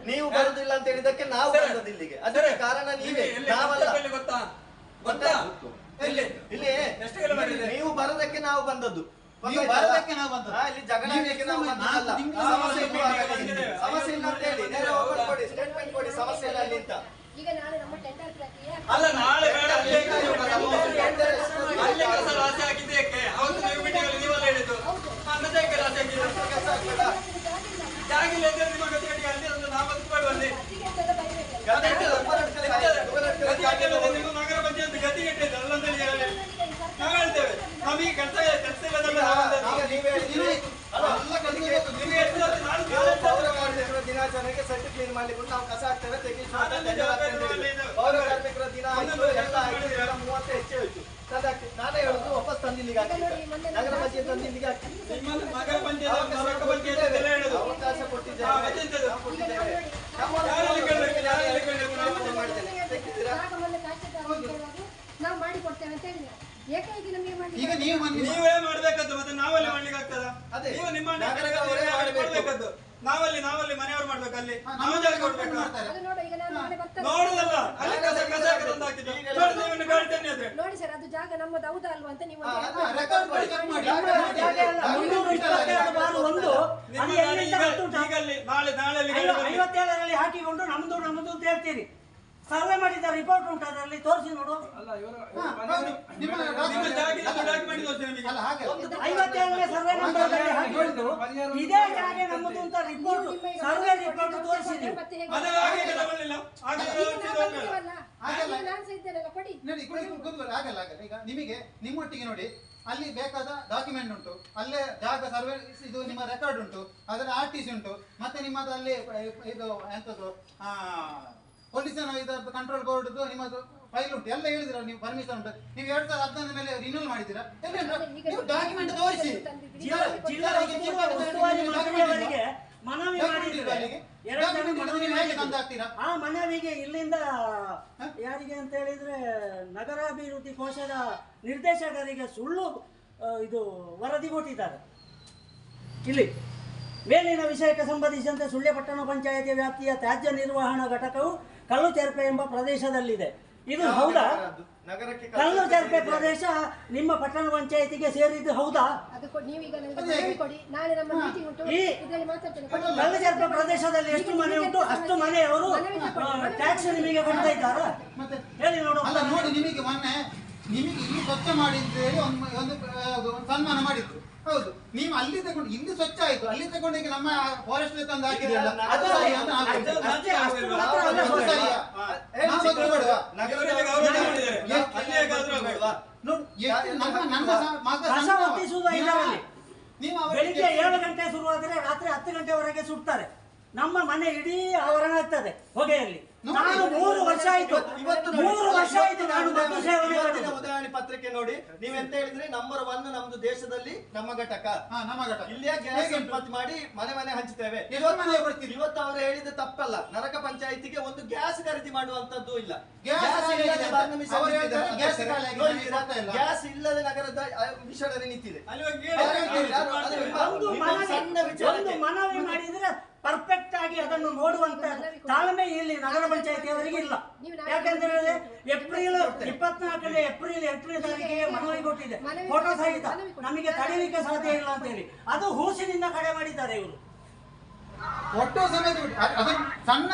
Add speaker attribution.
Speaker 1: ನೀವು ಬರುದಿಲ್ಲ ಅಂತ ಹೇಳಿದಕ್ಕೆ ನಾವು ಬಂದದ್ದು ಇಲ್ಲಿಗೆ. ಅದಕ್ಕೆ ಕಾರಣ ನೀವೇ, ನಾವಲ್ಲ. ನೀವು ಬರೋದಕ್ಕೆ ನಾವು ಬಂದದ್ದು, ಇಲ್ಲಿ ಜಗಳ ಸಮಸ್ಯೆ ಇಲ್ಲ ಅಂತ ಹೇಳಿ ಕೊಡಿ, ಸ್ಟೇಟ್ಮೆಂಟ್ ಕೊಡಿ, ಸಮಸ್ಯೆ ಇಲ್ಲ ಅಲ್ಲಿ ಅಂತ.
Speaker 2: ಈಗ ನಾಳೆ ನಮ್ಮ ಟೆಂಡರ್ ಪ್ರಕ್ರಿಯೆ
Speaker 3: ಅಲ್ಲ, ನಾಳೆ ಬೇಡ, ಅಲ್ಲೇ ಕಸ ರಾಶಿ ಹಾಕಿದ್ದಕ್ಕೆ ಅವತ್ತು ನೀವು ಮೀಟಿಂಗ್ ಅಲ್ಲಿ ನೀವಲ್ಲ ಹೇಳಿದ್ದು ಅನ್ನದಕ್ಕೆ ರಾಶಿ ಹಾಕಿದ್ದು ಜಾಗಿಲ್ಲ ಅಂತ ನಿಮ್ಮ ಗತಿಗೆ ಅಲ್ಲಿ ಒಂದು ನಾಮಕಗಳು ಅಲ್ಲಿ ನಿಮ್ಮ ನಗರ ಪಂಚಾಯತ್ ಗತಿಗೆಟ್ಟಿದೆ ಅಲ್ಲಂತ ನಾವು ಹೇಳ್ತೇವೆ. ನಮಗೆ ಕೆಲಸ ಇಲ್ಲದಲ್ಲ
Speaker 1: ದಿನಾಚರಣೆಗೆ ಸೆಟ್ ಕ್ಲೀನ್ ಮಾಡ್ಲಿಕ್ಕೆ ನಾವು ಕಸ ಹಾಕ್ತೇವೆ, ಪೌರ ಕಾರ್ಮಿಕರ ದಿನ ಆಯ್ತು, ಎಲ್ಲ ಆಯ್ತು, 30 ಹೆಚ್ಚು ಹೋಯ್ತು. ನಾನೇ ಹೇಳುದು ವಾಪಸ್ ತಂದಿಲ್ಲಿಗೆ ನಗರ ಪಂಚಾಯತ್ ತಂದಿಲ್ಲಿಗೆ
Speaker 3: ನಗರ ಪಂಚಾಯತ್
Speaker 1: ಅವಕಾಶ ಕೊಟ್ಟಿದ್ದೇವೆ.
Speaker 2: ನಾವು ಮಾಡಿ ಕೊಡ್ತೇವೆ ಅಂತ ಹೇಳಿದ್ರೆ ಏಕಾಏಕಿ ನಮಗೆ ಮಾಡಿ
Speaker 3: ಈಗ ನೀವೇ ಮಾಡ್ಬೇಕದ್ದು, ಮತ್ತೆ ನಾವಲ್ಲಿ ಮಾಡ್ಲಿಕ್ಕೆ ಆಗ್ತದ? ನೀವು ನಿಮ್ಮ ಮಾಡ್ಬೇಕದ್ದು, ನಾವಲ್ಲಿ ಮನೆಯವರು ಮಾಡ್ಬೇಕು, ಅಲ್ಲಿ ನಮ್ಮ ಜಾಗ ಕೊಡ್ಬೇಕು. ನೋಡುದಲ್ಲ, ಅಲ್ಲಿ ಕಸ ತಂದು ಹಾಕಿದ್ದು
Speaker 2: ನೋಡಿ ಸರ್, ಅದು ಜಾಗ ನಮ್ಮದು ಹೌದಾ ಅಲ್ವಾ ಅಂತ ನೀವು
Speaker 4: ನಾಳೆ ಹಾಕಿಕೊಂಡು ನಮ್ದು ಅಂತ ಹೇಳ್ತೀರಿ. ಸರ್ವೆ ಮಾಡಿದ ರಿಪೋರ್ಟ್ ಉಂಟು, ಅದರಲ್ಲಿ ತೋರಿಸಿ ನೋಡು. 57ನೇ ಸರ್ವೆ ನಂಬರ್ ಹಾಕಿಕೊಂಡು ಇದೇ ಜಾಗ ನಮ್ಮದು ಅಂತ ರಿಪೋರ್ಟ್, ಸರ್ವೆ ರಿಪೋರ್ಟ್ ತೋರಿಸಿ ನೀವು.
Speaker 5: ಈಗ ನಿಮಗೆ ನಿಮ್ಮೊಟ್ಟಿಗೆ ನೋಡಿ, ಅಲ್ಲಿ ಬೇಕಾದ ಡಾಕ್ಯುಮೆಂಟ್ ಉಂಟು, ಅಲ್ಲೇ ಜಾಗ ಸರ್ವೆ, ಇದು ನಿಮ್ಮ ರೆಕಾರ್ಡ್ ಉಂಟು, ಅದರ RTC ಉಂಟು, ಮತ್ತೆ ನಿಮ್ಮದು ಅಲ್ಲಿ ಇದು ಎಂತದ್ದು ಪೊಲೀಸ್ ಇದರದ್ದು ಕಂಟ್ರೋಲ್ ಬೋರ್ಡ್ ನಿಮ್ಮದು ಫೈಲ್ ಉಂಟು, ಎಲ್ಲ ಹೇಳಿದಿರ ನೀವು, ಪರ್ಮಿಷನ್ ಉಂಟು. ನೀವು 2011 ಮೇಲೆ ರಿನ್ಯೂಲ್ ಮಾಡಿದ್ದೀರಾ? ನೀವು ಡಾಕ್ಯುಮೆಂಟ್ ತೋರಿಸಿ.
Speaker 4: ಮನವಿ ಆ ಮನವಿಗೆ ಇಲ್ಲಿಂದ ಯಾರಿಗೆ ಅಂತ ಹೇಳಿದ್ರೆ ನಗರಾಭಿವೃದ್ಧಿ ಕೋಶದ ನಿರ್ದೇಶಕರಿಗೆ ಸುಳ್ಳು ಇದು ವರದಿ ಕೊಟ್ಟಿದ್ದಾರೆ. ಇಲ್ಲಿ ಮೇಲಿನ ವಿಷಯಕ್ಕೆ ಸಂಬಂಧಿಸಿದಂತೆ ಸುಳ್ಯ ಪಟ್ಟಣ ಪಂಚಾಯಿತಿ ವ್ಯಾಪ್ತಿಯ ತ್ಯಾಜ್ಯ ನಿರ್ವಹಣಾ ಘಟಕವು ಕಲ್ಲುಚೆರ್ಪೆ ಎಂಬ ಪ್ರದೇಶದಲ್ಲಿದೆ. ಇದು ಹೌದಾ? ಕಲ್ಲುಚೆರ್ಪೆ ಪ್ರದೇಶ ನಿಮ್ಮ ಪಟ್ಟಣ ಪಂಚಾಯಿತಿಗೆ ಸೇರಿದ್ದು ಹೌದಾ? ಕಲ್ಲುಚೆರ್ಪೆ ಪ್ರದೇಶದಲ್ಲಿ ಎಷ್ಟು ಮನೆ ಉಂಟು, ಅಷ್ಟು ಮನೆಯವರು ಟ್ಯಾಕ್ಸ್ ನಿಮಗೆ ಕೊಡ್ತಾ ಇದ್ದಾರಾ? ಹೇಳಿ ನೋಡು.
Speaker 5: ನೋಡಿ, ನಿಮಗೆ ಮೊನ್ನೆ ನಿಮಗೆ ಇಲ್ಲಿ ಸ್ವಚ್ಛ ಮಾಡಿದ್ದೇಳಿ ಒಂದು ಸನ್ಮಾನ ಮಾಡಿದ್ರು, ಹೌದು. ನೀವು ಅಲ್ಲಿ ತಗೊಂಡು ಇಲ್ಲಿ ಸ್ವಚ್ಛ ಆಯ್ತು, ಅಲ್ಲಿ ತಗೊಂಡು ಈಗ ನಮ್ಮ ಫಾರೆಸ್ಟ್ ತಂದು ಹಾಕಿದ್ರಲ್ಲ, ಅದು ಸರಿ ಅಂತ
Speaker 4: ಬೆಳಿಗ್ಗೆ 7 ಗಂಟೆ ಶುರುವಾದರೆ ರಾತ್ರಿ 10 ಗಂಟೆವರೆಗೆ ಸುಡ್ತಾರೆ. ನಮ್ಮ ಮನೆ ಇಡೀ ಆವರಣ ಆಗ್ತದೆ ಹೊಗೆಯಲ್ಲಿ. ನಾನು 3 ವರ್ಷ ಆಯ್ತು, 3 ವರ್ಷ ಆಯ್ತು ನಾನು ಬಂದು ಸೇವನೆ ಮಾಡಿದ.
Speaker 1: ಉದಾಹರಣೆ ಪತ್ರಿಕೆ ನೋಡಿ, ನೀವೆಂತ ಹೇಳಿದ್ರೆ ನಂಬರ್ 1 ನಮ್ದು ದೇಶದಲ್ಲಿ ನಮ್ಮ ಘಟಕ, ಇಲ್ಲಿಯ ಗ್ಯಾಸ್ ಉತ್ಪತ್ತಿ ಮಾಡಿ ಮನೆ ಹಂಚುತ್ತೇವೆ. ಇವತ್ತು ಅವರು ಹೇಳಿದ ತಪ್ಪಲ್ಲ. ನಗರ ಪಂಚಾಯಿತಿಗೆ ಒಂದು ಗ್ಯಾಸ್ ಖರೀದಿ ಮಾಡುವಂತದ್ದು ಇಲ್ಲ. ಗ್ಯಾಸ್ ಇಲ್ಲದೆ ನಗರದ ವಿಷಯ ನಿಂತಿದೆ.
Speaker 4: ಮನವಿ ಮಾಡಿದ್ರೆ ಪರ್ಫೆಕ್ಟ್ ಆಗಿ ಅದನ್ನು ನೋಡುವಂತ ತಾಳ್ಮೆ ಇಲ್ಲಿ ನಗರ ಪಂಚಾಯತಿಯವರಿಗೆ ಇಲ್ಲ. ಯಾಕಂದ್ರೆ ಏಪ್ರಿಲ್ 24 ಏಪ್ರಿಲ್ 8ನೇ ತಾರೀಕಿಗೆ ಮನವಿ ಕೊಟ್ಟಿದೆ, ಫೋಟೋ ಸಹಿತ. ನಮಗೆ ತಡೆಯಲಿಕ್ಕೆ ಸಾಧ್ಯ ಇಲ್ಲ ಅಂತ ಹೇಳಿ ಅದು ಹೂಸಿನಿಂದ ಕಡೆ ಮಾಡಿದ್ದಾರೆ ಇವರು.
Speaker 5: ಫೋಟೋ ಸಮೇತ ಸಣ್ಣ